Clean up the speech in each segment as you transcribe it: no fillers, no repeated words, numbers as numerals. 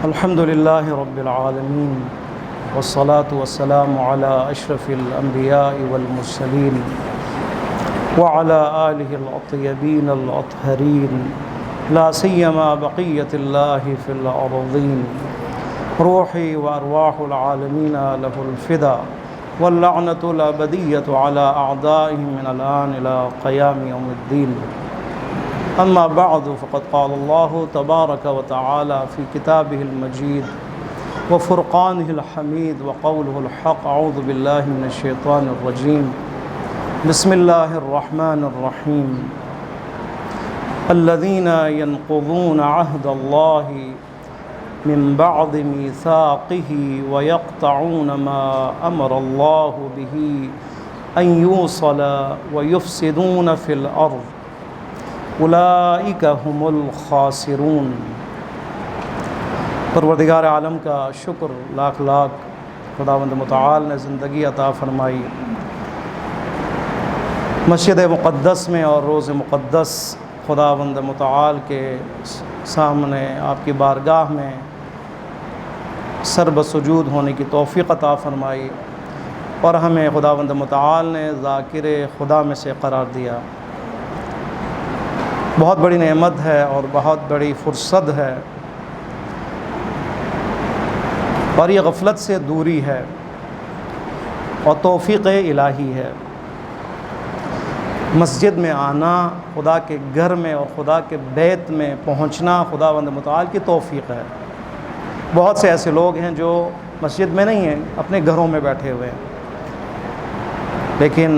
الحمد لله رب العالمين والصلاة والسلام على أشرف الأنبياء والمرسلين وعلى آله الطيبين الأطهرين لا سيما بقية الله في الأرضين روحي وأرواح العالمين له الفدا واللعنة الأبدية على أعدائهم من الآن إلى قيام يوم الدين. أما بعد فقد قال الله تبارك وتعالى في كتابه المجيد وفرقانه الحميد وقوله الحق أعوذ بالله من الشيطان الرجيم بسم الله الرحمن الرحيم الذين ينقضون عهد الله من بعد ميثاقه ويقطعون ما أمر الله به أن يوصل ويفسدون في الأرض اولئک هم الخاسرون۔ پروردگار عالم کا شکر لاکھ لاکھ، خداوند متعال نے زندگی عطا فرمائی، مسجد مقدس میں اور روز مقدس خداوند متعال کے سامنے آپ کی بارگاہ میں سر بسجود ہونے کی توفیق عطا فرمائی، اور ہمیں خداوند متعال نے ذاکر خدا میں سے قرار دیا۔ بہت بڑی نعمت ہے اور بہت بڑی فرصت ہے، اور یہ غفلت سے دوری ہے اور توفیق الہی ہے۔ مسجد میں آنا، خدا کے گھر میں اور خدا کے بیت میں پہنچنا خداوند متعال کی توفیق ہے۔ بہت سے ایسے لوگ ہیں جو مسجد میں نہیں ہیں، اپنے گھروں میں بیٹھے ہوئے ہیں، لیکن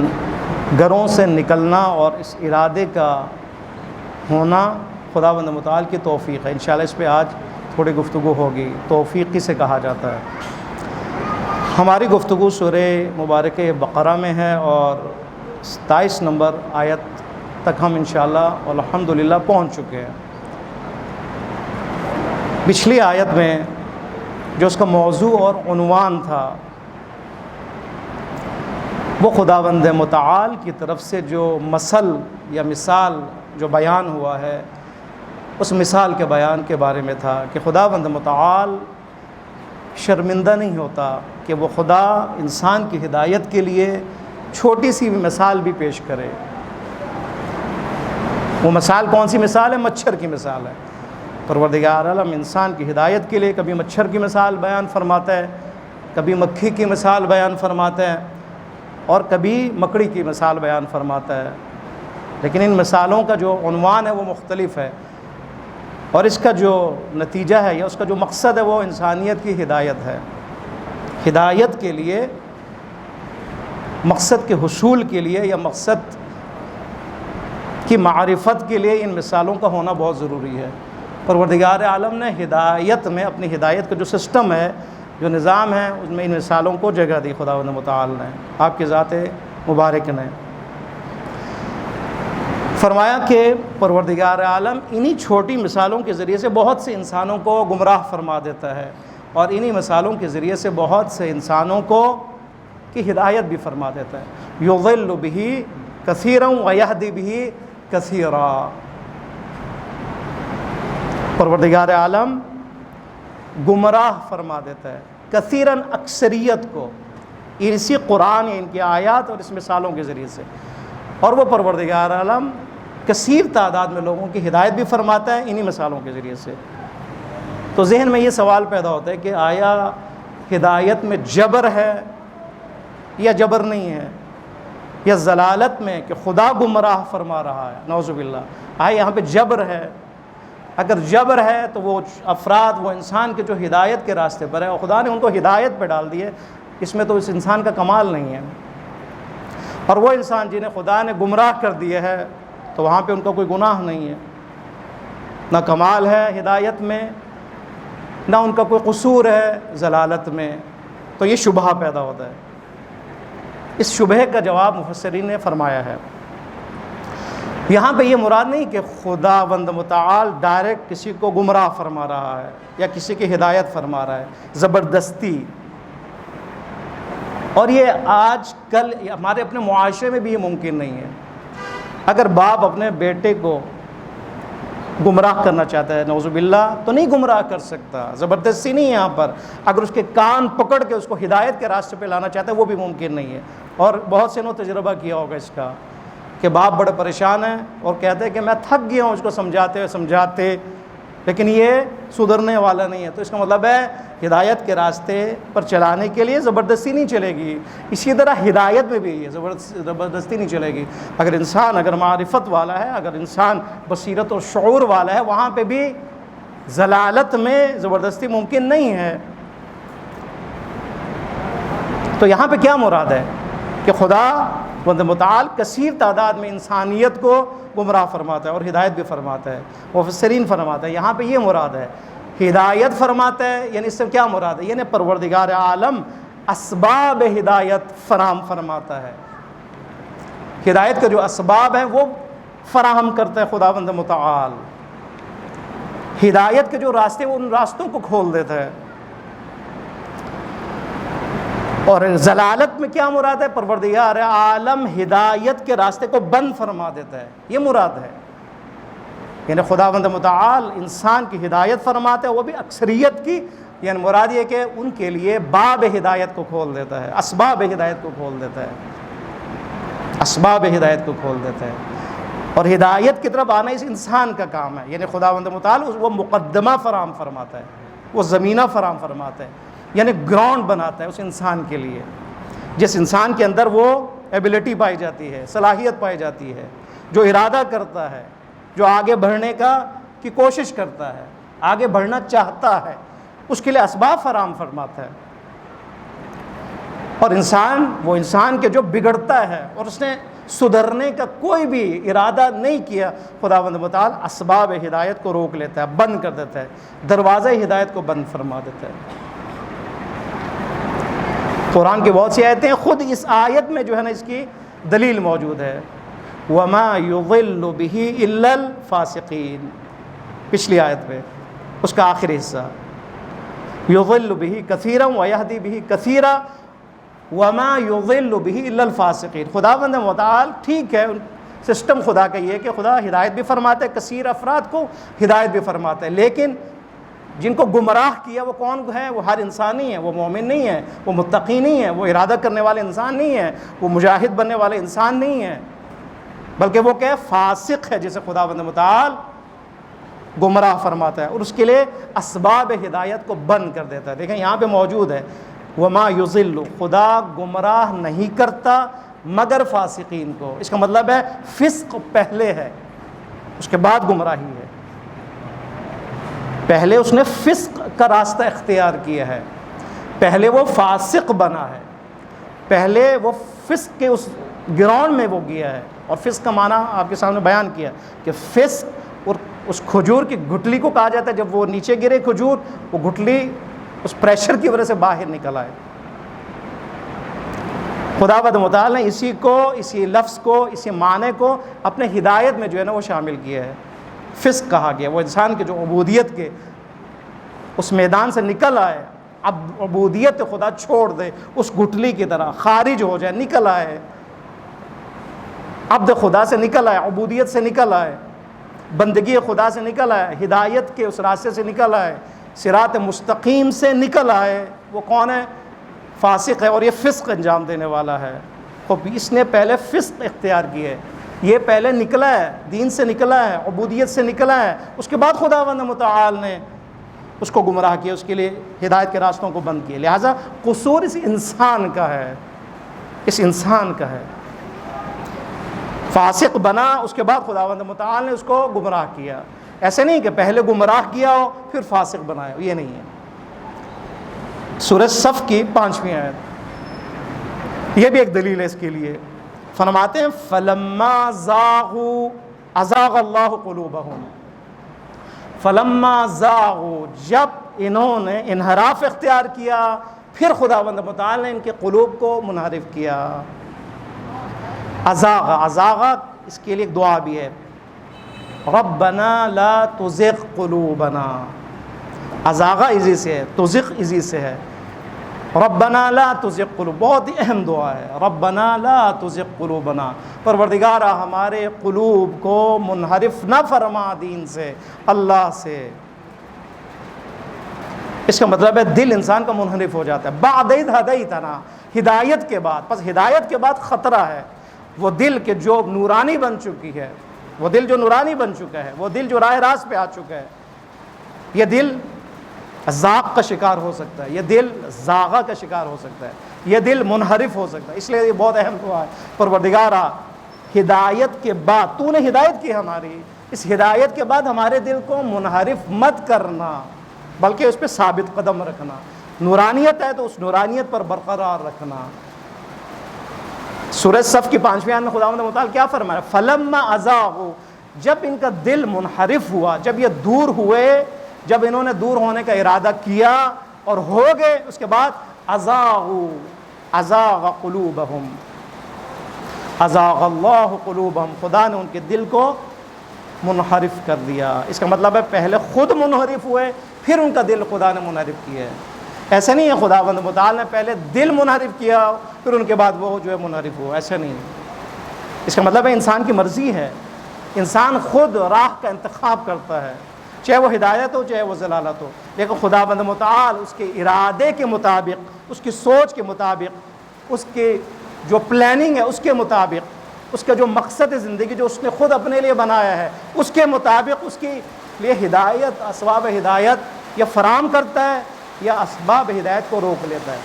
گھروں سے نکلنا اور اس ارادے کا ہونا خداوند متعال کی توفیق ہے۔ انشاءاللہ اس پہ آج تھوڑی گفتگو ہوگی، توفیق کسے کہا جاتا ہے۔ ہماری گفتگو سورہ مبارکہ بقرہ میں ہے اور 27 نمبر آیت تک ہم انشاءاللہ الحمدللہ پہنچ چکے ہیں۔ پچھلی آیت میں جو اس کا موضوع اور عنوان تھا، وہ خداوند متعال کی طرف سے جو مثل یا مثال جو بیان ہوا ہے، اس مثال کے بیان کے بارے میں تھا کہ خداوند متعال شرمندہ نہیں ہوتا کہ وہ خدا انسان کی ہدایت کے لیے چھوٹی سی بھی مثال بھی پیش کرے۔ وہ مثال کون سی مثال ہے؟ مچھر کی مثال ہے۔ پروردگار عالم انسان کی ہدایت کے لیے کبھی مچھر کی مثال بیان فرماتا ہے، کبھی مکھی کی مثال بیان فرماتا ہے، اور کبھی مکڑی کی مثال بیان فرماتا ہے، لیکن ان مثالوں کا جو عنوان ہے وہ مختلف ہے، اور اس کا جو نتیجہ ہے یا اس کا جو مقصد ہے وہ انسانیت کی ہدایت ہے۔ ہدایت کے لیے، مقصد کے حصول کے لیے یا مقصد کی معرفت کے لیے ان مثالوں کا ہونا بہت ضروری ہے۔ پروردگار عالم نے ہدایت میں اپنی ہدایت کا جو سسٹم ہے، جو نظام ہے، اس میں ان مثالوں کو جگہ دی خداوند متعال نے، آپ کی ذات مبارک نے۔ فرمایا کہ پروردگار عالم انہی چھوٹی مثالوں کے ذریعے سے بہت سے انسانوں کو گمراہ فرما دیتا ہے، اور انہی مثالوں کے ذریعے سے بہت سے انسانوں کو کی ہدایت بھی فرما دیتا ہے۔ یضل بہ کثیرا ویہدی بہ کثیرا۔ پروردگار عالم گمراہ فرما دیتا ہے کثیراً، اکثریت کو، اسی قرآن، ان کی آیات اور اس مثالوں کے ذریعے سے، اور وہ پروردگار عالم کثیر تعداد میں لوگوں کی ہدایت بھی فرماتا ہے انہی مثالوں کے ذریعے سے۔ تو ذہن میں یہ سوال پیدا ہوتا ہے کہ آیا ہدایت میں جبر ہے یا جبر نہیں ہے، یا ضلالت میں کہ خدا گمراہ فرما رہا ہے؟ نعوذ باللہ، آیا یہاں پہ جبر ہے؟ اگر جبر ہے تو وہ افراد، وہ انسان کے جو ہدایت کے راستے پر ہے اور خدا نے ان کو ہدایت پہ ڈال دی ہے، اس میں تو اس انسان کا کمال نہیں ہے۔ اور وہ انسان جنہیں خدا نے گمراہ کر دیا ہے تو وہاں پہ ان کا کوئی گناہ نہیں ہے، نہ کمال ہے ہدایت میں، نہ ان کا کوئی قصور ہے ضلالت میں۔ تو یہ شبہہ پیدا ہوتا ہے۔ اس شبہے کا جواب مفسرین نے فرمایا ہے۔ یہاں پہ یہ مراد نہیں کہ خداوند متعال ڈائریکٹ کسی کو گمراہ فرما رہا ہے یا کسی کی ہدایت فرما رہا ہے زبردستی، اور یہ آج کل ہمارے اپنے معاشرے میں بھی یہ ممکن نہیں ہے۔ اگر باپ اپنے بیٹے کو گمراہ کرنا چاہتا ہے نعوذ باللہ تو نہیں گمراہ کر سکتا، زبردستی نہیں ہے یہاں پر. اگر اس کے کان پکڑ کے اس کو ہدایت کے راستے پہ لانا چاہتا ہے وہ بھی ممکن نہیں ہے. اور بہت سے نے تجربہ کیا ہوگا اس کا کہ باپ بڑے پریشان ہیں اور کہتے ہیں کہ میں تھک گیا ہوں اس کو سمجھاتے لیکن یہ سدھرنے والا نہیں ہے. تو اس کا مطلب ہے ہدایت کے راستے پر چلانے کے لیے زبردستی نہیں چلے گی. اسی طرح ہدایت میں بھی یہ زبردستی نہیں چلے گی. اگر معرفت والا ہے، اگر انسان بصیرت اور شعور والا ہے، وہاں پہ بھی ضلالت میں زبردستی ممکن نہیں ہے. تو یہاں پہ کیا مراد ہے کہ خدا متعال کثیر تعداد میں انسانیت کو گمراہ فرماتا ہے اور ہدایت بھی فرماتا ہے. مفسرین فرماتا ہے یہاں پہ یہ مراد ہے ہدایت فرماتا ہے، یعنی اس سے کیا مراد ہے؟ یعنی پروردگار عالم اسباب ہدایت فراہم فرماتا ہے. ہدایت کے جو اسباب ہیں وہ فراہم کرتا ہے خداوند متعال. ہدایت کے جو راستے ان راستوں کو کھول دیتا ہے. اور ضلالت میں کیا مراد ہے؟ پروردگار عالم ہدایت کے راستے کو بند فرما دیتا ہے، یہ مراد ہے. یعنی خداوند متعال انسان کی ہدایت فرماتا ہے، وہ بھی اکثریت کی. یعنی مراد یہ کہ ان کے لیے باب ہدایت کو کھول دیتا ہے، اسباب ہدایت کو کھول دیتا ہے، اسباب ہدایت کو کھول دیتا ہے. اور ہدایت کی طرف آنا اس انسان کا کام ہے. یعنی خداوند متعال وہ مقدمہ فراہم فرماتا ہے، وہ زمینہ فراہم فرماتا ہے، یعنی گراؤنڈ بناتا ہے اس انسان کے لیے. جس انسان کے اندر وہ ایبلٹی پائی جاتی ہے، صلاحیت پائی جاتی ہے، جو ارادہ کرتا ہے، جو آگے بڑھنے کی کوشش کرتا ہے، آگے بڑھنا چاہتا ہے، اس کے لیے اسباب فراہم فرماتا ہے. اور وہ انسان کے جو بگڑتا ہے اور اس نے سدھرنے کا کوئی بھی ارادہ نہیں کیا، خداوند متعال اسباب ہدایت کو روک لیتا ہے، بند کر دیتا ہے، دروازہ ہدایت کو بند فرما دیتا ہے. قرآن کی بہت سی آیتیں، خود اس آیت میں جو ہے نا اس کی دلیل موجود ہے. وَمَا يُضِلُّ بِهِ إِلَّا الْفَاسِقِينَ، پچھلی آیت پہ اس کا آخری حصہ. يُضِلُّ بِهِ كَثِيرًا وَيَهْدِي بِهِ كَثِيرًا وَمَا يُضِلُّ بِهِ إِلَّا الْفَاسِقِينَ. خداوند متعال ٹھیک ہے، سسٹم خدا کا یہ ہے کہ خدا ہدایت بھی فرماتا ہے، کثیر افراد کو ہدایت بھی فرماتا ہے، لیکن جن کو گمراہ کیا وہ کون ہے؟ وہ ہر انسان نہیں ہے، وہ مومن نہیں ہے، وہ متقی نہیں ہے، وہ ارادہ کرنے والے انسان نہیں ہے، وہ مجاہد بننے والے انسان نہیں ہے، بلکہ وہ کیا ہے؟ فاسق ہے، جسے خداوند متعال گمراہ فرماتا ہے اور اس کے لیے اسباب ہدایت کو بند کر دیتا ہے. دیکھیں یہاں پہ موجود ہے وما یضل، خدا گمراہ نہیں کرتا مگر فاسقین کو. اس کا مطلب ہے فسق پہلے ہے، اس کے بعد گمراہی ہے. پہلے اس نے فسق کا راستہ اختیار کیا ہے، پہلے وہ فاسق بنا ہے، پہلے وہ فسق کے اس گراؤنڈ میں وہ گیا ہے. اور فسق کا معنی آپ کے سامنے بیان کیا کہ فسق اور اس کھجور کی گٹلی کو کہا جاتا ہے جب وہ نیچے گرے کھجور، وہ گٹلی اس پریشر کی وجہ سے باہر نکل آئے. خداوند متعال نے اسی لفظ کو، اسی معنی کو اپنے ہدایت میں جو ہے نا وہ شامل کیا ہے. فسق کہا گیا وہ انسان کے جو عبودیت کے اس میدان سے نکل آئے، اب عبودیت خدا چھوڑ دے، اس گٹلی کی طرح خارج ہو جائے، نکل آئے، عبد خدا سے نکل آئے، عبودیت سے نکل آئے، بندگی خدا سے نکل آئے، ہدایت کے اس راستے سے نکل آئے، صراط مستقیم سے نکل آئے. وہ کون ہے؟ فاسق ہے، اور یہ فسق انجام دینے والا ہے. خب اس نے پہلے فسق اختیار کیا ہے، یہ پہلے نکلا ہے، دین سے نکلا ہے، عبودیت سے نکلا ہے، اس کے بعد خداوند متعال نے اس کو گمراہ کیا، اس کے لیے ہدایت کے راستوں کو بند کیا. لہٰذا قصور اس انسان کا ہے، اس انسان کا ہے. فاسق بنا، اس کے بعد خداوند متعال نے اس کو گمراہ کیا. ایسے نہیں کہ پہلے گمراہ کیا ہو پھر فاسق بنایا ہو، یہ نہیں ہے. سورہ صف کی 5ویں آیت، یہ بھی ایک دلیل ہے اس کے لیے. فرماتے ہیں فلما زاغوا ازاغ اللہ قلوبہم. فلما زاغوا، جب انہوں نے انحراف اختیار کیا پھر خداوند متعال نے ان کے قلوب کو منحرف کیا. ازاغ اس کے لیے ایک دعا بھی ہے، ربنا لا تزغ قلوبنا. ازاغ اسی سے ہے، تزغ اسی سے ہے. ربنا لا تزغ قلوب بہت ہی اہم دعا ہے. ربنا لا تزغ قلوبنا، پروردگارہ ہمارے قلوب کو منحرف نہ فرما دین سے، اللہ سے۔ اس کا مطلب ہے دل انسان کا منحرف ہو جاتا ہے۔ بعد اذ ہدیتنا، ہدایت کے بعد، پس ہدایت کے بعد خطرہ ہے۔ وہ دل کے جو نورانی بن چکی ہے، وہ دل جو نورانی بن چکا ہے، وہ دل جو راہ راست پہ آ چکا ہے، یہ دل ذاق کا شکار ہو سکتا ہے، یہ دل زاغہ کا شکار ہو سکتا ہے، یہ دل منحرف ہو سکتا ہے۔ اس لیے یہ بہت اہم دعا ہے، پروردگارہ ہدایت کے بعد تو نے ہدایت کی ہماری، اس ہدایت کے بعد ہمارے دل کو منحرف مت کرنا، بلکہ اس پہ ثابت قدم رکھنا۔ نورانیت ہے تو اس نورانیت پر برقرار رکھنا۔ سورہ صف کی 5ویں آیت میں خداوند متعال کیا فرمایا؟ فلما ازاغوا، جب ان کا دل منحرف ہوا، جب یہ دور ہوئے، جب انہوں نے دور ہونے کا ارادہ کیا اور ہو گئے، اس کے بعد ازاغ قلوبہم، ازاغ اللہ قلوبہم، خدا نے ان کے دل کو منحرف کر دیا۔ اس کا مطلب ہے پہلے خود منحرف ہوئے، پھر ان کا دل خدا نے منحرف کیا ہے۔ ایسا نہیں ہے خداوند متعال نے پہلے دل منحرف کیا پھر ان کے بعد وہ جو ہے منحرف ہوا، ایسا نہیں ہے۔ اس کا مطلب ہے انسان کی مرضی ہے، انسان خود راہ کا انتخاب کرتا ہے، چاہے وہ ہدایت ہو چاہے وہ ضلالت ہو، لیکن خداوند متعال اس کے ارادے کے مطابق، اس کی سوچ کے مطابق، اس کے جو پلاننگ ہے اس کے مطابق، اس کا جو مقصد ہے زندگی جو اس نے خود اپنے لیے بنایا ہے اس کے مطابق اس کے لیے ہدایت، اسباب ہدایت یا فراہم کرتا ہے یا اسباب ہدایت کو روک لیتا ہے۔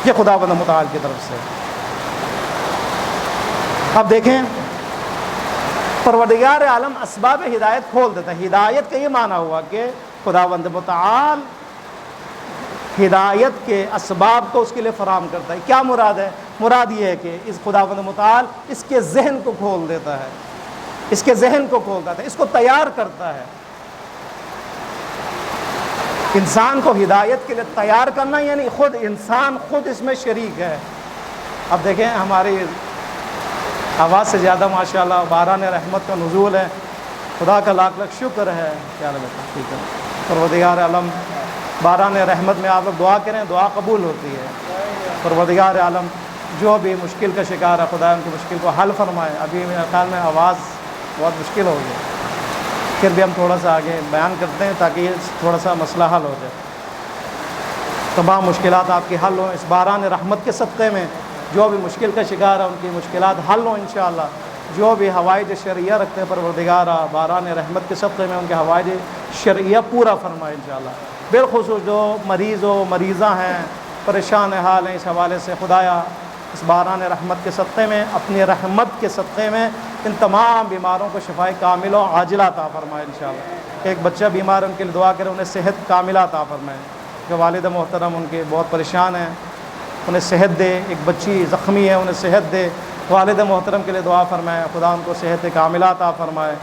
یہ خداوند متعال کی طرف سے۔ اب دیکھیں پروردگار عالم اسباب ہدایت کھول دیتا ہے۔ ہدایت کا یہ معنی ہوا کہ خداوند متعال ہدایت کے اسباب کو اس کے لیے فراہم کرتا ہے۔ کیا مراد ہے؟ مراد یہ ہے کہ اس خداوند متعال اس کے ذہن کو کھول دیتا ہے، اس کے ذہن کو کھول دیتا ہے، اس کو تیار کرتا ہے۔ انسان کو ہدایت کے لیے تیار کرنا یعنی خود انسان خود اس میں شریک ہے۔ اب دیکھیں ہماری آواز سے زیادہ ماشاءاللہ باران رحمت کا نزول ہے، خدا کا لاکھ لاکھ شکر ہے۔ کیا لگتا ہے؟ ٹھیک ہے، پروردگار عالم باران رحمت میں آپ لوگ دعا کریں، دعا قبول ہوتی ہے۔ پروردگار عالم جو بھی مشکل کا شکار ہے خدا ان کی مشکل کو حل فرمائے۔ ابھی میرے خیال میں آواز بہت مشکل ہو گئی، پھر بھی ہم تھوڑا سا آگے بیان کرتے ہیں تاکہ یہ تھوڑا سا مسئلہ حل ہو جائے، تمام مشکلات آپ کی حل ہوں۔ اس باران رحمت کے صدقے میں جو بھی مشکل کا شکار ہے ان کی مشکلات حل ہوں انشاءاللہ۔ جو بھی حوائج شرعیہ رکھتے ہیں پروردگارہ باران رحمت کے صدقے میں ان کے حوائج شرعیہ پورا فرمائے انشاءاللہ۔ بالخصوص جو مریض و مریضہ ہیں، پریشان حال ہیں، اس حوالے سے خدایا اس باران رحمت کے صدقے میں، اپنی رحمت کے صدقے میں ان تمام بیماروں کو شفائے کامل و عاجلہ عطا فرمائے انشاءاللہ۔ ایک بچہ بیمار ان کے لیے دعا کرے، انہیں صحت کاملہ عطا فرمائے۔ جو والد محترم ان کے بہت پریشان ہیں انہیں صحت دے، ایک بچی زخمی ہے انہیں صحت دے، والد محترم کے لیے دعا فرمائے، خدا ان کو صحت کاملہ عطا فرمائے۔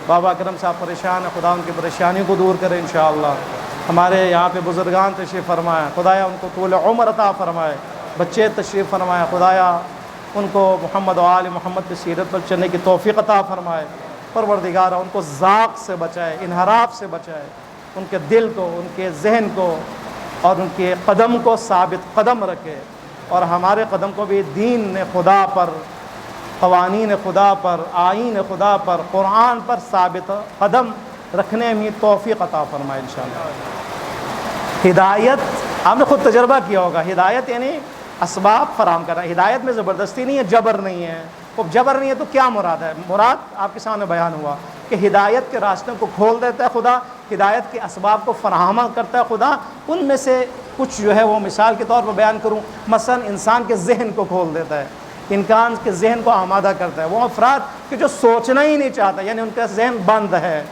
بابا کرم صاحب پریشان ہیں، خدا ان کی پریشانیوں کو دور کرے انشاءاللہ۔ ہمارے یہاں پہ بزرگان تشریف فرمائے، خدایا ان کو طول عمر عطا فرمائے۔ بچے تشریف فرمائے، خدایا ان کو محمد و آل محمد کی سیرت پر چلنے کی توفیق عطا فرمائے۔ پروردگارہ ان کو ذاق سے بچائے، انحراف سے بچائے، ان کے دل کو، ان کے ذہن کو اور ان کے قدم کو ثابت قدم رکھے، اور ہمارے قدم کو بھی دین خدا پر، قوانین خدا پر، آئین خدا پر، قرآن پر ثابت قدم رکھنے میں توفیق عطا فرمائے انشاءاللہ۔ ہدایت آپ نے خود تجربہ کیا ہوگا، ہدایت یعنی اسباب فراہم کرنا۔ ہدایت میں زبردستی نہیں ہے، جبر نہیں ہے۔ وہ جبر نہیں ہے تو کیا مراد ہے؟ مراد آپ کے سامنے بیان ہوا کہ ہدایت کے راستوں کو کھول دیتا ہے خدا، ہدایت کے اسباب کو فراہم کرتا ہے خدا۔ ان میں سے کچھ جو ہے وہ مثال کے طور پر بیان کروں، مثلا انسان کے ذہن کو کھول دیتا ہے، انسان کے ذہن کو آمادہ کرتا ہے۔ وہ افراد کہ جو سوچنا ہی نہیں چاہتا، یعنی ان کا ذہن بند ہے،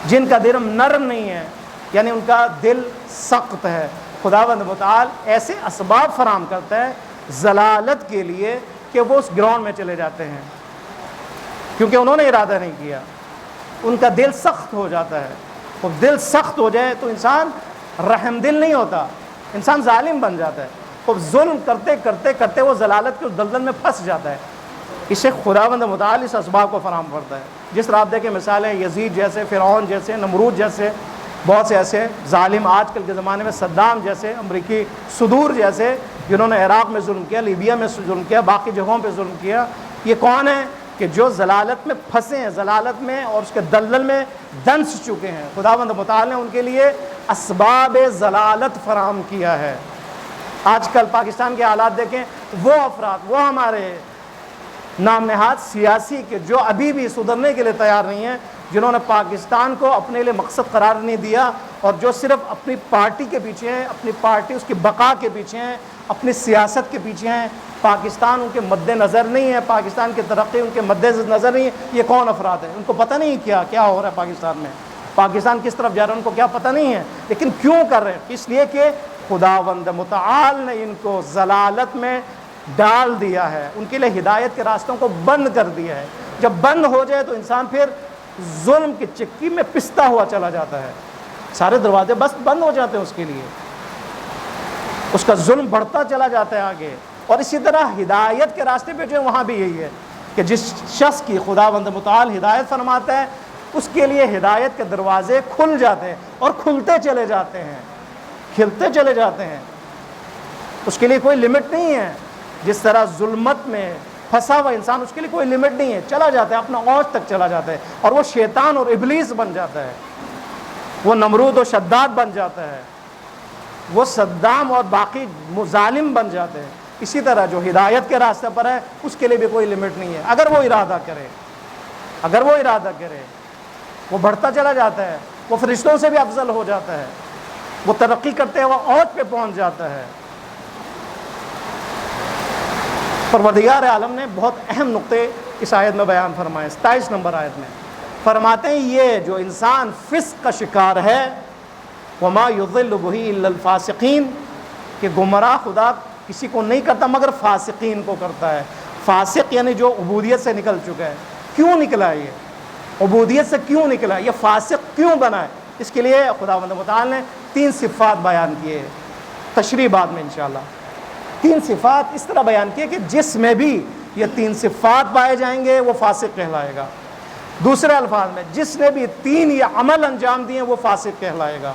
جن کا دل نرم نہیں ہے، یعنی ان کا دل سخت ہے، خداوند متعال ایسے اسباب فراہم کرتا ہے ضلالت کے لیے کہ وہ اس گراؤنڈ میں چلے جاتے ہیں، کیونکہ انہوں نے ارادہ نہیں کیا، ان کا دل سخت ہو جاتا ہے۔ وہ دل سخت ہو جائے تو انسان رحم دل نہیں ہوتا، انسان ظالم بن جاتا ہے۔ وہ ظلم کرتے کرتے کرتے وہ ضلالت کے دلدل میں پھنس جاتا ہے۔ اسے خداوند متعال اس اسباب کو فراہم کرتا ہے۔ جس طرح آپ دیکھیں مثالیں یزید جیسے، فرعون جیسے، نمرود جیسے، بہت سے ایسے ظالم آج کل کے زمانے میں صدام جیسے، امریکی صدور جیسے، جنہوں نے عراق میں ظلم کیا، لیبیا میں ظلم کیا، باقی جگہوں پہ ظلم کیا، یہ کون ہیں کہ جو ضلالت میں پھنسے ہیں، ضلالت میں اور اس کے دلدل میں دنس چکے ہیں۔ خداوند متعال نے ان کے لیے اسباب ضلالت فراہم کیا ہے۔ آج کل پاکستان کے حالات دیکھیں، وہ افراد، وہ ہمارے نام نہاد سیاسی کے جو ابھی بھی سدھرنے کے لیے تیار نہیں ہیں، جنہوں نے پاکستان کو اپنے لیے مقصد قرار نہیں دیا، اور جو صرف اپنی پارٹی کے پیچھے ہیں، اپنی پارٹی اس کی بقا کے پیچھے ہیں، اپنی سیاست کے پیچھے ہیں، پاکستان ان کے مد نظر نہیں ہے، پاکستان کی ترقی ان کے مد نظر نہیں ہے۔ یہ کون افراد ہیں؟ ان کو پتہ نہیں کیا ہو رہا ہے پاکستان میں، پاکستان کس طرف جا رہا ہے ان کو کیا پتہ نہیں ہے، لیکن کیوں کر رہے ہیں؟ اس لیے کہ خداوند متعال نے ان کو ضلالت میں ڈال دیا ہے، ان کے لیے ہدایت کے راستوں کو بند کر دیا ہے۔ جب بند ہو جائے تو انسان پھر ظلم کی چکی میں پستا ہوا چلا جاتا ہے، سارے دروازے بس بند ہو جاتے ہیں اس کے لیے، اس کا ظلم بڑھتا چلا جاتا ہے آگے۔ اور اسی طرح ہدایت کے راستے پہ جو ہے وہاں بھی یہی ہے کہ جس شخص کی خداوند متعال ہدایت فرماتا ہے، اس کے لیے ہدایت کے دروازے کھل جاتے ہیں اور کھلتے چلے جاتے ہیں، کھلتے چلے جاتے ہیں، اس کے لیے کوئی لمٹ نہیں ہے۔ جس طرح ظلمت میں پھنسا ہوا انسان، اس کے لیے کوئی لمٹ نہیں ہے، چلا جاتا ہے، اپنا اوج تک چلا جاتا ہے، اور وہ شیطان اور ابلیس بن جاتا ہے، وہ نمرود و شداد بن جاتا ہے، وہ صدام اور باقی ظالم بن جاتے ہیں۔ اسی طرح جو ہدایت کے راستے پر ہے، اس کے لیے بھی کوئی لمٹ نہیں ہے، اگر وہ ارادہ کرے وہ بڑھتا چلا جاتا ہے، وہ فرشتوں سے بھی افضل ہو جاتا ہے، وہ ترقی کرتے ہوئے اوج پہ پہنچ جاتا ہے۔ پروردگار عالم نے بہت اہم نقطے اس آیت میں بیان فرمائے، 27 نمبر آیت میں فرماتے ہیں یہ جو انسان فسق کا شکار ہے، وما یضل بہ الا الفاسقین، کہ گمراہ خدا کسی کو نہیں کرتا مگر فاسقین کو کرتا ہے۔ فاسق یعنی جو عبودیت سے نکل چکا ہے۔ کیوں نکلا ہے یہ؟ عبودیت سے کیوں نکلا ہے؟ یہ فاسق کیوں بنا ہے؟ اس کے لیے خداوند متعال نے 3 صفات بیان کیے، تشریح بعد میں انشاءاللہ۔ 3 صفات اس طرح بیان کیے کہ جس میں بھی یہ 3 صفات پائے جائیں گے وہ فاسق کہلائے گا۔ دوسرے الفاظ میں جس نے بھی 3 یہ عمل انجام دیے وہ فاسق کہلائے گا،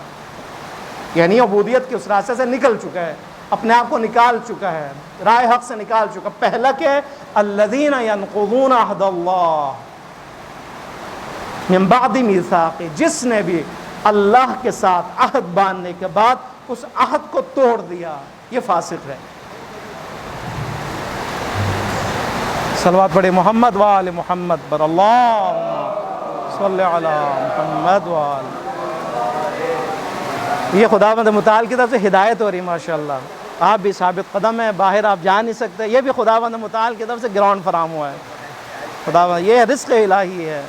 یعنی عبودیت کے اس راستے سے نکل چکا ہے، اپنے آپ کو نکال چکا ہے، راہ حق سے نکال چکا۔ پہلا کیا ہے؟ الذین ینقضون عہد اللہ من بعد میثاقہ، جس نے بھی اللہ کے ساتھ عہد باندھنے کے بعد اس عہد کو توڑ دیا، یہ فاسق ہے۔ صلوات پڑھے محمد وآل محمد پر، اللہم صلی علی محمد وآل۔ یہ خداوند متعال کی طرف سے ہدایت ہو رہی ہے ماشاءاللہ، آپ بھی ثابت قدم ہیں، باہر آپ جا نہیں سکتے، یہ بھی خداوند متعال کی طرف سے گراؤنڈ فراہم ہوا ہے۔ خداوند، یہ رزق الہی ہے،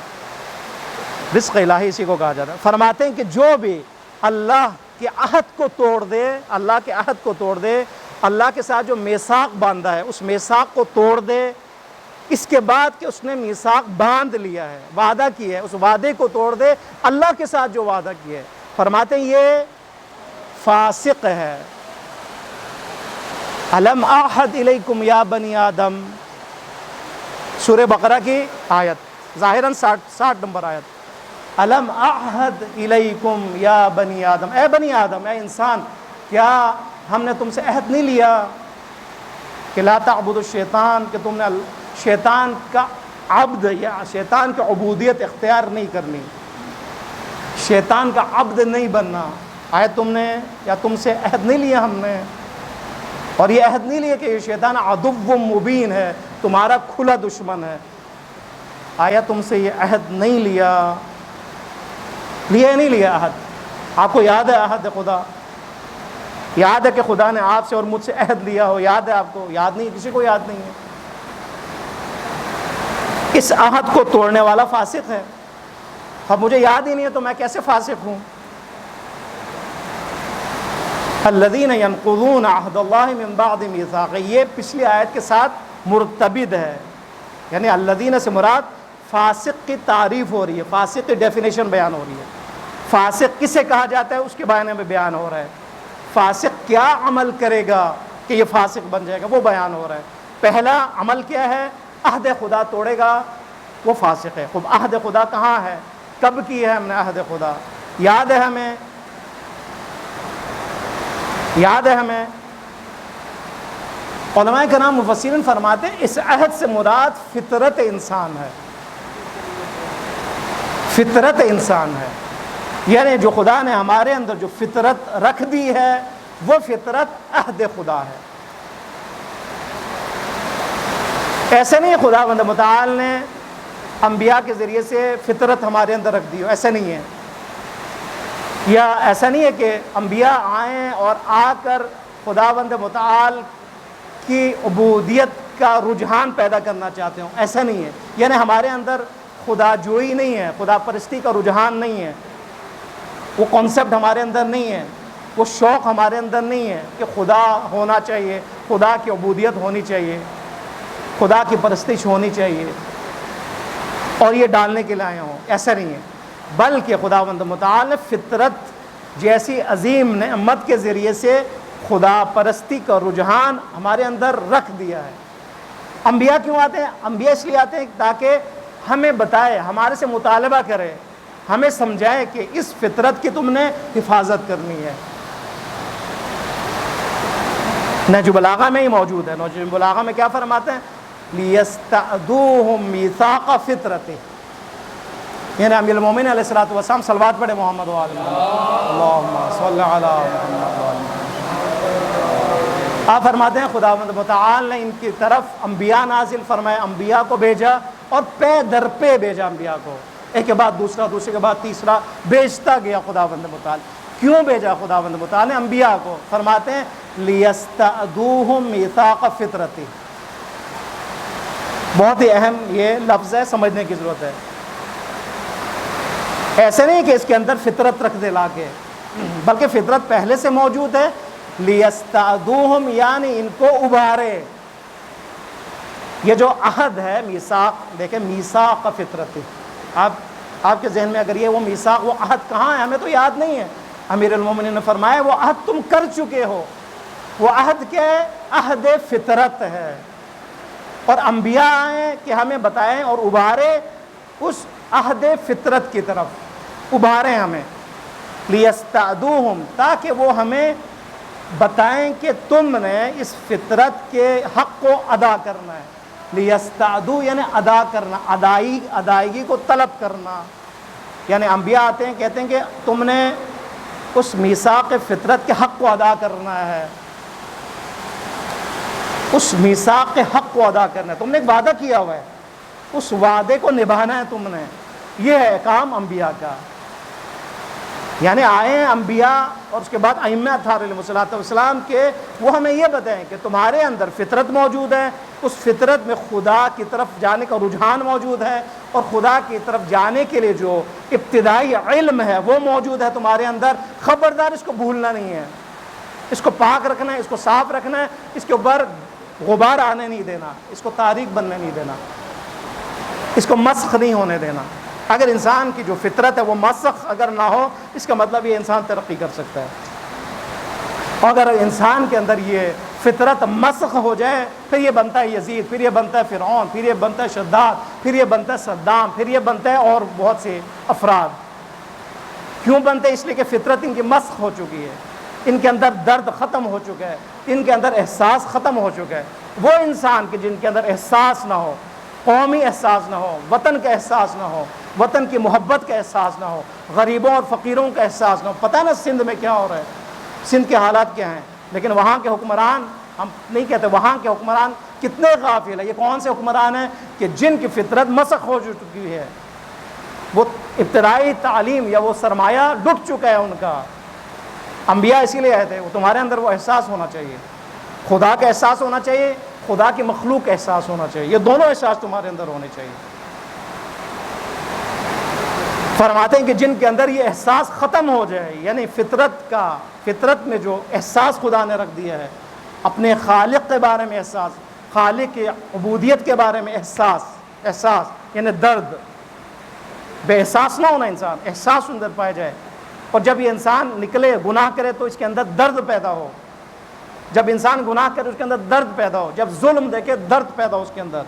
رزق الہی اسی کو کہا جاتا ہے۔ فرماتے ہیں کہ جو بھی اللہ کے عہد کو توڑ دے، اللہ کے عہد کو توڑ دے، اللہ کے ساتھ جو میثاق باندھا ہے اس میثاق کو توڑ دے، اس کے بعد کہ اس نے میثاق باندھ لیا ہے، وعدہ کیا ہے، اس وعدے کو توڑ دے، اللہ کے ساتھ جو وعدہ کیا ہے، فرماتے ہیں یہ فاسق ہے۔ الم اعہد الیکم یا بنی آدم، سورہ بقرہ کی آیت، ظاہراً 60 نمبر آیت۔ الم اعہد الیکم یا بنی آدم، اے بنی آدم، اے انسان، کیا ہم نے تم سے عہد نہیں لیا کہ لا تعبدوا الشیطان، کہ تم نے شیطان کا عبد یا شیطان کی عبودیت اختیار نہیں کرنی، شیطان کا عبد نہیں بننا؟ آیا تم نے یا تم سے عہد نہیں لیا ہم نے؟ اور یہ عہد نہیں لیا کہ یہ شیطان عدو مبین ہے، تمہارا کھلا دشمن ہے؟ آیا تم سے یہ عہد نہیں لیا؟ لیا نہیں لیا عہد؟ آپ کو یاد ہے عہد خدا؟ یاد ہے کہ خدا نے آپ سے اور مجھ سے عہد لیا ہو؟ یاد ہے آپ کو؟ یاد نہیں، کسی کو یاد نہیں ہے۔ اس عہد کو توڑنے والا فاسق ہے۔ اب مجھے یاد ہی نہیں ہے تو میں کیسے فاسق ہوں؟ الذین ینقضون عہد اللہ من بعد میثاقہ، یہ پچھلی آیت کے ساتھ مرتبط ہے، یعنی الذین سے مراد فاسق کی تعریف ہو رہی ہے، فاسق کی ڈیفینیشن بیان ہو رہی ہے۔ فاسق کسے کہا جاتا ہے اس کے بارے میں بیان ہو رہا ہے۔ فاسق کیا عمل کرے گا کہ یہ فاسق بن جائے گا وہ بیان ہو رہا ہے۔ پہلا عمل کیا ہے؟ عہد خدا توڑے گا، وہ فاسق ہے۔ خب عہد خدا کہاں ہے؟ کب کی ہے ہم نے عہد خدا؟ یاد ہے ہمیں یاد ہے ہمیں علماء کرام مفسرین فرماتے ہیں اس عہد سے مراد فطرت انسان ہے، فطرت انسان ہے، یعنی جو خدا نے ہمارے اندر جو فطرت رکھ دی ہے وہ فطرت عہد خدا ہے۔ ایسے نہیں خداوند متعال نے انبیاء کے ذریعے سے فطرت ہمارے اندر رکھ دی ہو، ایسا نہیں ہے، یا ایسا نہیں ہے کہ انبیاء آئیں اور آ کر خداوند متعال کی عبودیت کا رجحان پیدا کرنا چاہتے ہوں، ایسا نہیں ہے، یعنی ہمارے اندر خدا جوئی نہیں ہے، خدا پرستی کا رجحان نہیں ہے، وہ کانسیپٹ ہمارے اندر نہیں ہے، وہ شوق ہمارے اندر نہیں ہے کہ خدا ہونا چاہیے، خدا کی عبودیت ہونی چاہیے، خدا کی پرستش ہونی چاہیے اور یہ ڈالنے کے لیے آئے ہوں، ایسا نہیں ہے، بلکہ خداوند متعال نے فطرت جیسی عظیم نعمت کے ذریعے سے خدا پرستی کا رجحان ہمارے اندر رکھ دیا ہے۔ انبیاء کیوں آتے ہیں؟ انبیاء اس لیے آتے ہیں تاکہ ہمیں بتائے، ہمارے سے مطالبہ کرے، ہمیں سمجھائے کہ اس فطرت کی تم نے حفاظت کرنی ہے۔ نہج البلاغہ میں ہی موجود ہے، نہج البلاغہ میں کیا فرماتے ہیں؟ لِيَسْتَعْدُوهُمْ مِيثَاقَ فِطْرَتِهِ، یعنی امیر المومنین علیہ الصلوۃ والسلام صلوات پڑھے محمد و آل محمد، اللہم صلی علی محمد و آل محمد۔ آپ فرماتے ہیں خداوند متعال نے ان کی طرف انبیاء نازل فرمائے، انبیاء کو بھیجا اور پے در پہ بھیجا انبیاء کو، ایک کے بعد دوسرا، دوسرے کے بعد تیسرا بھیجتا گیا خداوند متعال۔ کیوں بھیجا خداوند متعال نے انبیاء کو؟ فرماتے ہیں لِيَسْتَعْدُوهُمْ مِيثَاقَ فِطْرَتِهِ، بہت ہی اہم یہ لفظ ہے، سمجھنے کی ضرورت ہے۔ ایسے نہیں کہ اس کے اندر فطرت رکھ دے لا کے، بلکہ فطرت پہلے سے موجود ہے۔ لِيَسْتَعْدُوهُمْ یعنی ان کو ابھارے، یہ جو عہد ہے میثاق، دیکھیں میثاق فطرت، آپ کے ذہن میں اگر یہ وہ میثاق، وہ عہد کہاں ہے؟ ہمیں تو یاد نہیں ہے۔ امیر المومنین نے فرمایا وہ عہد تم کر چکے ہو، وہ عہد کیا ہے؟ عہد فطرت ہے، اور انبیاء آئیں کہ ہمیں بتائیں اور ابھارے اس عہد فطرت کی طرف، ابھاریں ہمیں، لِيَسْتَعْدُوهُمْ تاکہ وہ ہمیں بتائیں کہ تم نے اس فطرت کے حق کو ادا کرنا ہے۔ لِيَسْتَعْدُو یعنی ادا کرنا، ادائیگی کو طلب کرنا، یعنی انبیاء آتے ہیں کہتے ہیں کہ تم نے اس میثاق فطرت کے حق کو ادا کرنا ہے، اس میثاق کے حق کو ادا کرنا ہے، تم نے ایک وعدہ کیا ہوا ہے، اس وعدے کو نبھانا ہے تم نے، یہ ہے کام انبیاء کا۔ یعنی آئے ہیں انبیاء اور اس کے بعد ائمہ اطہار علیہ السلام کے، وہ ہمیں یہ بتائیں کہ تمہارے اندر فطرت موجود ہے، اس فطرت میں خدا کی طرف جانے کا رجحان موجود ہے، اور خدا کی طرف جانے کے لیے جو ابتدائی علم ہے وہ موجود ہے تمہارے اندر، خبردار اس کو بھولنا نہیں ہے، اس کو پاک رکھنا ہے، اس کو صاف رکھنا ہے، اس کے اوپر غبار آنے نہیں دینا، اس کو تاریک بننے نہیں دینا، اس کو مسخ نہیں ہونے دینا۔ اگر انسان کی جو فطرت ہے وہ مسخ اگر نہ ہو، اس کا مطلب یہ انسان ترقی کر سکتا ہے، اور اگر انسان کے اندر یہ فطرت مسخ ہو جائے، پھر یہ بنتا ہے یزید، پھر یہ بنتا ہے فرعون، پھر یہ بنتا ہے شداد، پھر یہ بنتا ہے صدام، پھر یہ بنتا ہے اور بہت سے افراد۔ کیوں بنتے ہیں؟ اس لیے کہ فطرت ان کی مسخ ہو چکی ہے، ان کے اندر درد ختم ہو چکا ہے، ان کے اندر احساس ختم ہو چکا ہے۔ وہ انسان کے جن کے اندر احساس نہ ہو، قومی احساس نہ ہو، وطن کا احساس نہ ہو، وطن کی محبت کا احساس نہ ہو، غریبوں اور فقیروں کا احساس نہ ہو۔ پتہ نا سندھ میں کیا ہو رہا ہے، سندھ کے حالات کیا ہیں، لیکن وہاں کے حکمران، ہم نہیں کہتے وہاں کے حکمران کتنے غافل ہیں۔ یہ کون سے حکمران ہیں کہ جن کی فطرت مسخ ہو چکی ہے، وہ ابتدائی تعلیم یا وہ سرمایہ لٹ چکا ہے ان کا۔ انبیاء اسی لیے آئے تھے، وہ تمہارے اندر وہ احساس ہونا چاہیے، خدا کا احساس ہونا چاہیے، خدا کی مخلوق کا احساس ہونا چاہیے، یہ دونوں احساس تمہارے اندر ہونے چاہیے۔ فرماتے ہیں کہ جن کے اندر یہ احساس ختم ہو جائے، یعنی فطرت میں جو احساس خدا نے رکھ دیا ہے، اپنے خالق کے بارے میں احساس، خالق کی عبودیت کے بارے میں احساس یعنی درد، بے احساس نہ ہونا، انسان احساس اندر پائے جائے، اور جب یہ انسان نکلے گناہ کرے تو اس کے اندر درد پیدا ہو، جب انسان گناہ کرے اس کے اندر درد پیدا ہو، جب ظلم دیکھے درد پیدا ہو اس کے اندر،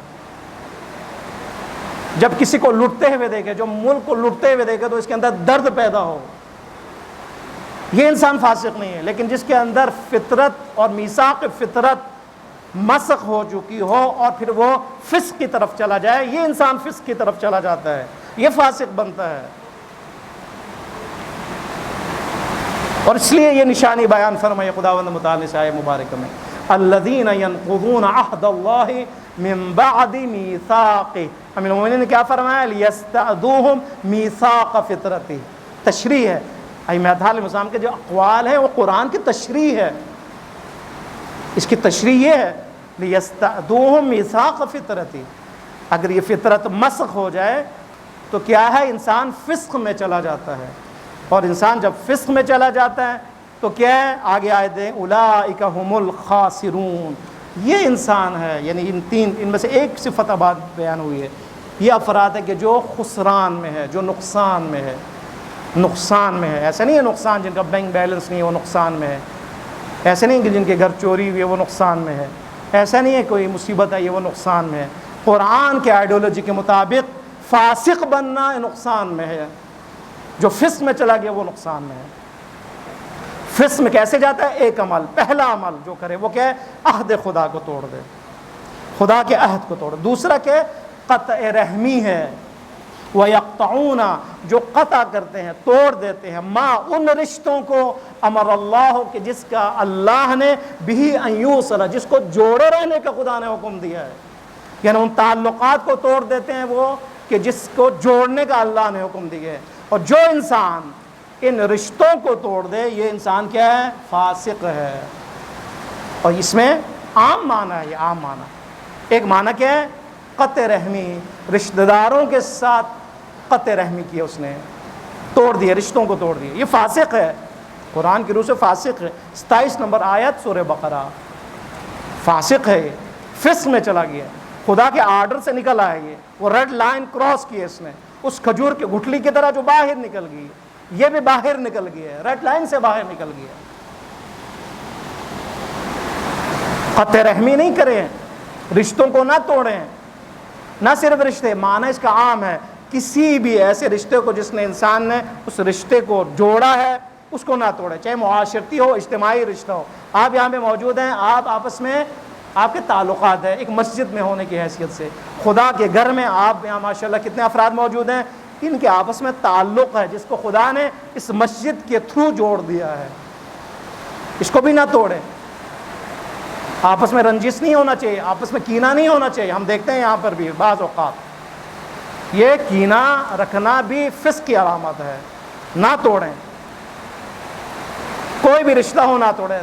جب کسی کو لٹتے ہوئے دیکھے، جو ملک کو لٹتے ہوئے دیکھے تو اس کے اندر درد پیدا ہو، یہ انسان فاسق نہیں ہے، لیکن جس کے اندر فطرت اور میثاق فطرت مسخ ہو چکی ہو اور پھر وہ فسق کی طرف چلا جائے، یہ انسان فسق کی طرف چلا جاتا ہے، یہ فاسق بنتا ہے۔ اور اس لیے یہ نشانی بیان فرمائے خداوند متعالی سے آیہ مبارکہ میں، الذین ینقضون عہد اللہ من بعد میثاقہ، امیر المومنین نے کیا فرمایا؟ لیستعدوہم میثاق فطرتہ، تشریح ہے۔ ائمہ علیہ السلام کے جو اقوال ہیں وہ قرآن کی تشریح ہے، اس کی تشریح یہ ہے لیستعدوہم میثاق فطرتہ، اگر یہ فطرت مسخ ہو جائے تو کیا ہے؟ انسان فسق میں چلا جاتا ہے، اور انسان جب فسق میں چلا جاتا ہے تو کیا ہے؟ آگے آیت دیں اولئک ھم الخاسرون، یہ انسان ہے، یعنی ان میں سے ایک صفت بعد بیان ہوئی ہے، یہ افراد ہے کہ جو خسران میں ہے، جو نقصان میں ہے، نقصان میں ہے۔ ایسا نہیں ہے نقصان جن کا بینک بیلنس نہیں ہے وہ نقصان میں ہے، ایسا نہیں کہ جن کے گھر چوری ہوئی ہے وہ نقصان میں ہے، ایسا نہیں ہے کوئی مصیبت ہے یہ وہ نقصان میں ہے۔ قرآن کے آئیڈیالوجی کے مطابق فاسق بننا نقصان میں ہے، جو فسق میں چلا گیا وہ نقصان میں ہے۔ فسق میں کیسے جاتا ہے؟ ایک عمل، پہلا عمل جو کرے وہ کیا ہے؟ عہد خدا کو توڑ دے، خدا کے عہد کو توڑ دے۔ دوسرا کہ قطع رحمی ہے، وَيَقْطَعُونَ، جو قطع کرتے ہیں، توڑ دیتے ہیں، ما ان رشتوں کو امر اللہ، کہ جس کا اللہ نے بھی ان یوصل، جس کو جوڑے رہنے کا خدا نے حکم دیا ہے، یعنی ان تعلقات کو توڑ دیتے ہیں وہ کہ جس کو جوڑنے کا اللہ نے حکم دیا ہے۔ اور جو انسان ان رشتوں کو توڑ دے یہ انسان کیا ہے؟ فاسق ہے۔ اور اس میں عام معنی ہے، یہ عام معنی، ایک معنی کیا ہے؟ قطع رحمی، رشتہ داروں کے ساتھ قطع رحمی کی، اس نے توڑ دیا، رشتوں کو توڑ دیا، یہ فاسق ہے، قرآن کی روح سے فاسق ہے۔ 27 نمبر آیت سورہ بقرہ، فاسق ہے، فسق میں چلا گیا، خدا کے آرڈر سے نکل آیا، وہ ریڈ لائن کراس کی اس نے، اس کھجور کے گٹھلی کی طرح جو باہر نکل گئی، یہ بھی باہر نکل گیا ہے، ریڈ لائن سے باہر نکل گیا۔ قطع رحمی نہیں کریں، رشتوں کو نہ توڑیں، نہ صرف رشتے، معنی اس کا عام ہے، کسی بھی ایسے رشتے کو جس نے انسان نے اس رشتے کو جوڑا ہے اس کو نہ توڑے، چاہے معاشرتی ہو، اجتماعی رشتہ ہو۔ آپ یہاں پہ موجود ہیں، آپ آپس میں آپ کے تعلقات ہیں، ایک مسجد میں ہونے کی حیثیت سے، خدا کے گھر میں آپ یہاں ماشاءاللہ کتنے افراد موجود ہیں، ان کے آپس میں تعلق ہے جس کو خدا نے اس مسجد کے تھرو جوڑ دیا ہے، اس کو بھی نہ توڑیں۔ آپس میں رنجش نہیں ہونا چاہیے، آپس میں کینہ نہیں ہونا چاہیے۔ ہم دیکھتے ہیں یہاں پر بھی بعض اوقات یہ کینہ رکھنا بھی فسق کی علامت ہے، نہ توڑیں، کوئی بھی رشتہ ہو نہ توڑیں۔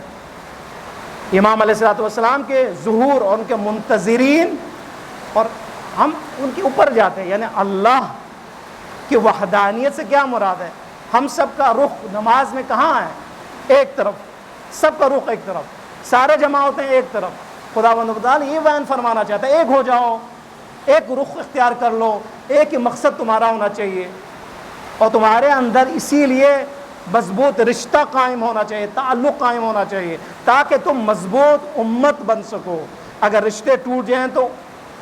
امام علیہ السلام کے ظہور اور ان کے منتظرین، اور ہم ان کے اوپر جاتے ہیں، یعنی اللہ کی وحدانیت سے کیا مراد ہے؟ ہم سب کا رخ نماز میں کہاں ہے؟ ایک طرف، سب کا رخ ایک طرف، سارے جمع ہوتے ہیں ایک طرف۔ خداوند تعالیٰ یہ بیان فرمانا چاہتا ہے، ایک ہو جاؤ، ایک رخ اختیار کر لو، ایک ہی مقصد تمہارا ہونا چاہیے، اور تمہارے اندر اسی لیے مضبوط رشتہ قائم ہونا چاہیے، تعلق قائم ہونا چاہیے، تاکہ تم مضبوط امت بن سکو۔ اگر رشتے ٹوٹ جائیں تو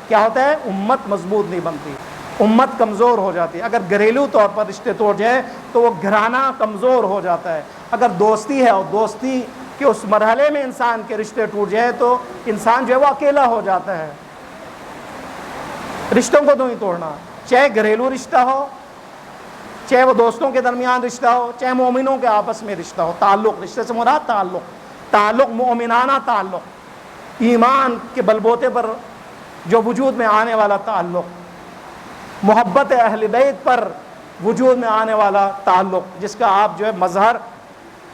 کیا ہوتا ہے؟ امت مضبوط نہیں بنتی، امت کمزور ہو جاتی ہے۔ اگر گھریلو طور پر رشتے توڑ جائیں تو وہ گھرانہ کمزور ہو جاتا ہے۔ اگر دوستی ہے اور دوستی کہ اس مرحلے میں انسان کے رشتے ٹوٹ جائے تو انسان جو ہے وہ اکیلا ہو جاتا ہے۔ رشتوں کو تو نہیں توڑنا، چاہے گھریلو رشتہ ہو، چاہے وہ دوستوں کے درمیان رشتہ ہو، چاہے مومنوں کے آپس میں رشتہ ہو۔ تعلق، رشتے سے مراد تعلق مومنانہ تعلق، ایمان کے بلبوتے پر جو وجود میں آنے والا تعلق، محبت اہل بیت پر وجود میں آنے والا تعلق، جس کا آپ جو ہے مظہر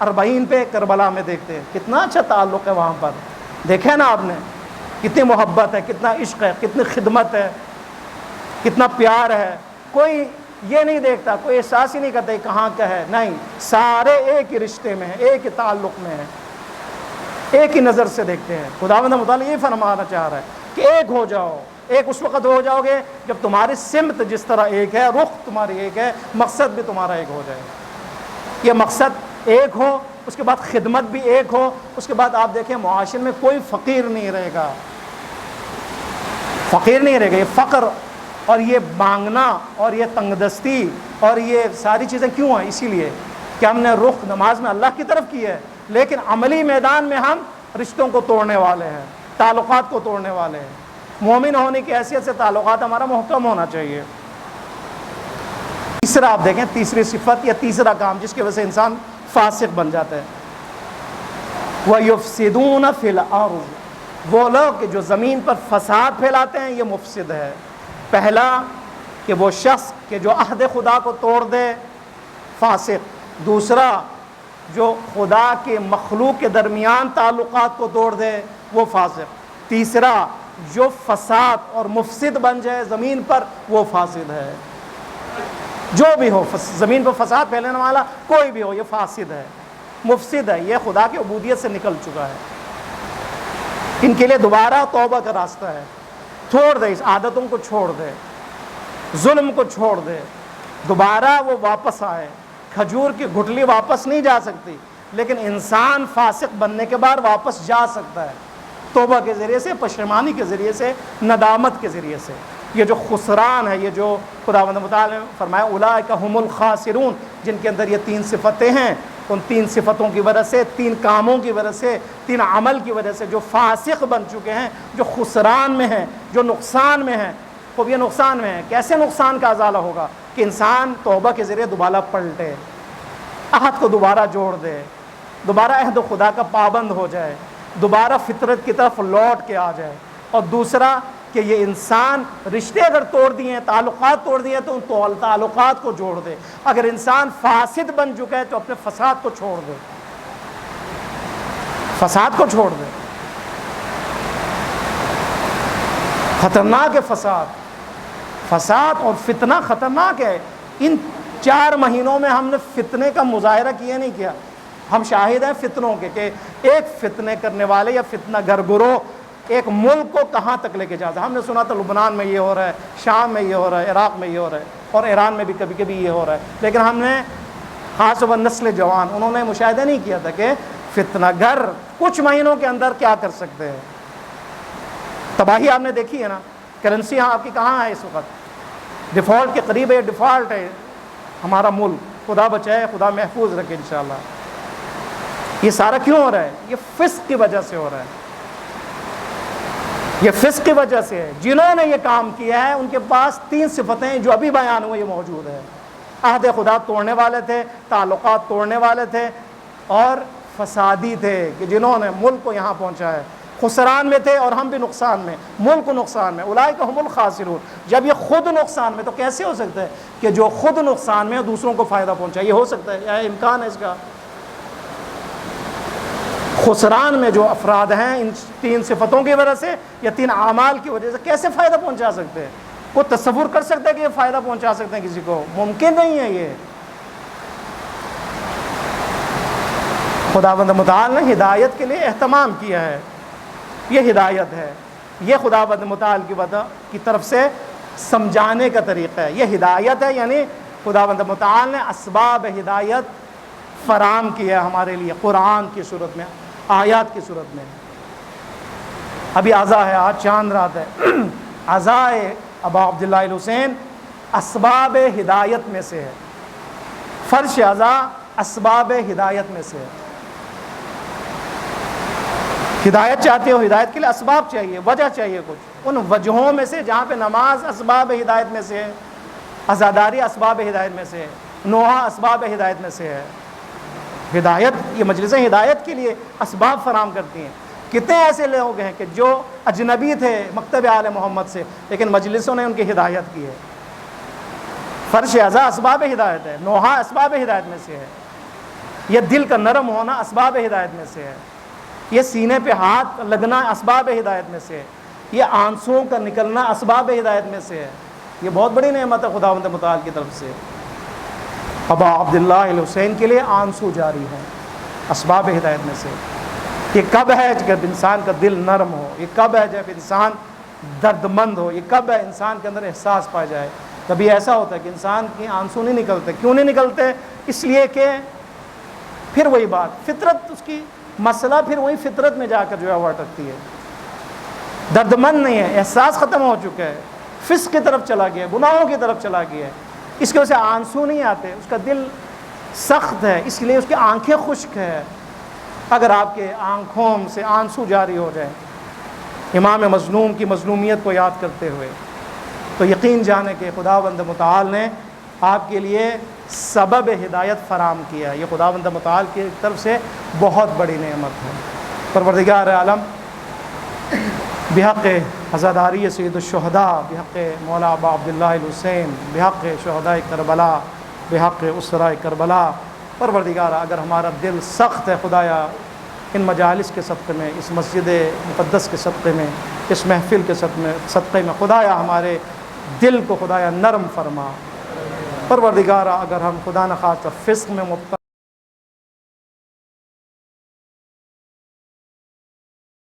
40 پہ کربلا میں دیکھتے ہیں، کتنا اچھا تعلق ہے وہاں پر، دیکھیں نا آپ نے، کتنی محبت ہے، کتنا عشق ہے، کتنی خدمت ہے، کتنا پیار ہے۔ کوئی یہ نہیں دیکھتا، کوئی احساس ہی نہیں کرتا کہاں کا ہے، نہیں، سارے ایک ہی رشتے میں ہیں، ایک ہی تعلق میں ہیں، ایک ہی نظر سے دیکھتے ہیں۔ خداوند متعال یہ فرمانا چاہ رہا ہے کہ ایک ہو جاؤ۔ ایک اس وقت ہو جاؤ گے جب تمہاری سمت جس طرح ایک ہے، رخ تمہاری ایک ہے، مقصد بھی تمہارا ایک ہو جائے۔ یہ مقصد ایک ہو، اس کے بعد خدمت بھی ایک ہو، اس کے بعد آپ دیکھیں معاشرے میں کوئی فقیر نہیں رہے گا، فقیر نہیں رہے گا۔ یہ فقر اور یہ مانگنا اور یہ تنگ دستی اور یہ ساری چیزیں کیوں ہیں؟ اسی لیے کہ ہم نے رخ نماز میں اللہ کی طرف کی ہے، لیکن عملی میدان میں ہم رشتوں کو توڑنے والے ہیں، تعلقات کو توڑنے والے ہیں۔ مومن ہونے کی حیثیت سے تعلقات ہمارا محکم ہونا چاہیے۔ تیسرا آپ دیکھیں، تیسری صفت یا تیسرا کام جس کی وجہ سے انسان فاسق بن جاتا ہے، وَيُفْسِدُونَ فِي الْأَرْضِ، وہ لوگ کہ جو زمین پر فساد پھیلاتے ہیں، یہ مفسد ہے۔ پہلا کہ وہ شخص کہ جو عہد خدا کو توڑ دے، فاسق۔ دوسرا جو خدا کے مخلوق کے درمیان تعلقات کو توڑ دے، وہ فاسق۔ تیسرا جو فساد اور مفسد بن جائے زمین پر، وہ فاسد ہے۔ جو بھی ہو زمین پر فساد پھیلانے والا کوئی بھی ہو، یہ فاسد ہے، مفسد ہے، یہ خدا کی عبودیت سے نکل چکا ہے۔ ان کے لیے دوبارہ توبہ کا راستہ ہے، چھوڑ دے، اس عادتوں کو چھوڑ دے، ظلم کو چھوڑ دے، دوبارہ وہ واپس آئے۔ کھجور کی گٹھلی واپس نہیں جا سکتی، لیکن انسان فاسق بننے کے بعد واپس جا سکتا ہے، توبہ کے ذریعے سے، پشیمانی کے ذریعے سے، ندامت کے ذریعے سے۔ یہ جو خسران ہے، یہ جو خداوند متعال نے فرمایا اولئک هم الخاسرون، جن کے اندر یہ تین صفتیں ہیں، ان تین صفتوں کی وجہ سے، تین کاموں کی وجہ سے، تین عمل کی وجہ سے جو فاسق بن چکے ہیں، جو خسران میں ہیں، جو نقصان میں ہیں، خوب یہ نقصان میں ہے۔ کیسے نقصان کا ازالہ ہوگا؟ کہ انسان توبہ کے ذریعے دوبارہ پلٹے، عہد کو دوبارہ جوڑ دے، دوبارہ عہد خدا کا پابند ہو جائے، دوبارہ فطرت کی طرف لوٹ کے آ جائے۔ اور دوسرا کہ یہ انسان رشتے اگر توڑ دیے ہیں، تعلقات توڑ دیے ہیں، تو ان تعلقات کو جوڑ دے۔ اگر انسان فاسد بن چکا ہے تو اپنے فساد کو چھوڑ دے، فساد کو چھوڑ دے۔ خطرناک ہے فساد اور فتنہ خطرناک ہے۔ ان 4 مہینوں میں ہم نے فتنے کا مظاہرہ کیا نہیں کیا، ہم شاہد ہیں فتنوں کے، کہ ایک فتنے کرنے والے یا فتنہ گر گروہ ایک ملک کو کہاں تک لے کے جاتا ہے۔ ہم نے سنا تھا لبنان میں یہ ہو رہا ہے، شام میں یہ ہو رہا ہے، عراق میں یہ ہو رہا ہے، اور ایران میں بھی کبھی کبھی یہ ہو رہا ہے، لیکن ہم نے خاص طور پر نسل جوان، انہوں نے مشاہدہ نہیں کیا تھا کہ فتنہ گر کچھ مہینوں کے اندر کیا کر سکتے ہیں۔ تباہی آپ نے دیکھی ہے نا، کرنسی آپ کی کہاں ہے اس وقت؟ ڈیفالٹ کے قریب ہے، ڈیفالٹ ہے ہمارا ملک۔ خدا بچائے، خدا محفوظ رکھے انشاءاللہ۔ یہ سارا کیوں ہو رہا ہے؟ یہ فسق کی وجہ سے ہو رہا ہے، یہ فسق کی وجہ سے ہے۔ جنہوں نے یہ کام کیا ہے ان کے پاس 3 صفتیں جو ابھی بیان ہوئے یہ موجود ہے۔ عہد خدا توڑنے والے تھے، تعلقات توڑنے والے تھے، اور فسادی تھے کہ جنہوں نے ملک کو یہاں پہنچا ہے۔ خسران میں تھے اور ہم بھی نقصان میں، ملک کو نقصان میں۔ اولئک هم الخاسرون، جب یہ خود نقصان میں، تو کیسے ہو سکتا ہے کہ جو خود نقصان میں دوسروں کو فائدہ پہنچائے؟ یہ ہو سکتا ہے؟ یا امکان ہے اس کا؟ خسران میں جو افراد ہیں ان 3 صفتوں کی وجہ سے یا 3 اعمال کی وجہ سے کیسے فائدہ پہنچا سکتے ہیں؟ کوئی تصور کر سکتا ہے کہ یہ فائدہ پہنچا سکتے ہیں کسی کو؟ ممکن نہیں ہے۔ یہ خداوند متعال نے ہدایت کے لیے اہتمام کیا ہے، یہ ہدایت ہے، یہ خداوند متعال کی طرف سے سمجھانے کا طریقہ ہے، یہ ہدایت ہے۔ یعنی خداوند متعال نے اسباب ہدایت فراہم کیا ہے ہمارے لیے، قرآن کی صورت میں، آیات کی صورت میں۔ ابھی عزا ہے، آج چاند رات ہے، عزا ابا عبداللہ الحسین اسباب ہدایت میں سے ہے، فرش عزا اسباب ہدایت میں سے ہے۔ ہدایت چاہتے ہو، ہدایت کے لیے اسباب چاہیے، وجہ چاہیے کچھ۔ ان وجہوں میں سے جہاں پہ نماز اسباب ہدایت میں سے ہے، عزاداری اسباب ہدایت میں سے ہے، نوحہ اسباب ہدایت میں سے ہے۔ ہدایت، یہ مجلسیں ہدایت کے لیے اسباب فراہم کرتی ہیں۔ کتنے ایسے لوگ ہیں کہ جو اجنبی تھے مکتب آل محمد سے، لیکن مجلسوں نے ان کی ہدایت کی ہے۔ فرش عزا اسباب ہدایت ہے، نوحہ اسباب ہدایت میں سے ہے، یہ دل کا نرم ہونا اسباب ہدایت میں سے ہے، یہ سینے پہ ہاتھ لگنا اسباب ہدایت میں سے ہے، یہ آنسوؤں کا نکلنا اسباب ہدایت میں سے ہے۔ یہ بہت بڑی نعمت ہے خداوند متعال کی طرف سے۔ ابا عبداللہ الحسین کے لیے آنسو جاری ہے، اسباب ہدایت میں سے۔ یہ کب ہے جب انسان کا دل نرم ہو، یہ کب ہے جب انسان درد مند ہو، یہ کب ہے انسان کے اندر احساس پایا جائے۔ کبھی ایسا ہوتا ہے کہ انسان کے آنسو نہیں نکلتے۔ کیوں نہیں نکلتے؟ اس لیے کہ پھر وہی بات، فطرت اس کی مسئلہ پھر وہی فطرت میں جا کر جو ہے وہ اٹکتی ہے۔ درد مند نہیں ہے، احساس ختم ہو چکا ہے، فسق کی طرف چلا گیا، گناہوں کی طرف چلا گیا ہے، اس کی وجہ سے آنسو نہیں آتے، اس کا دل سخت ہے، اس لیے اس کی آنکھیں خشک ہے۔ اگر آپ کے آنکھوں سے آنسو جاری ہو جائیں امام مظلوم کی مظلومیت کو یاد کرتے ہوئے، تو یقین جانے کہ خداوند متعال نے آپ کے لیے سبب ہدایت فراہم کیا ہے۔ یہ خداوند متعال کی طرف سے بہت بڑی نعمت ہے۔ پروردگار عالم بحق عزاداری سید الشہداء، بحق مولا ابا عبداللہ الحسین، بحق شہداء کربلا، بحق اسراء کربلا، پروردگار اگر ہمارا دل سخت ہے خدایا ان مجالس کے صدقے میں، اس مسجد مقدس کے صدقے میں، اس محفل کے صدقے میں خدایا ہمارے دل کو خدایا نرم فرما۔ پروردگار اگر ہم خدا نخواستہ فسق میں مبتلا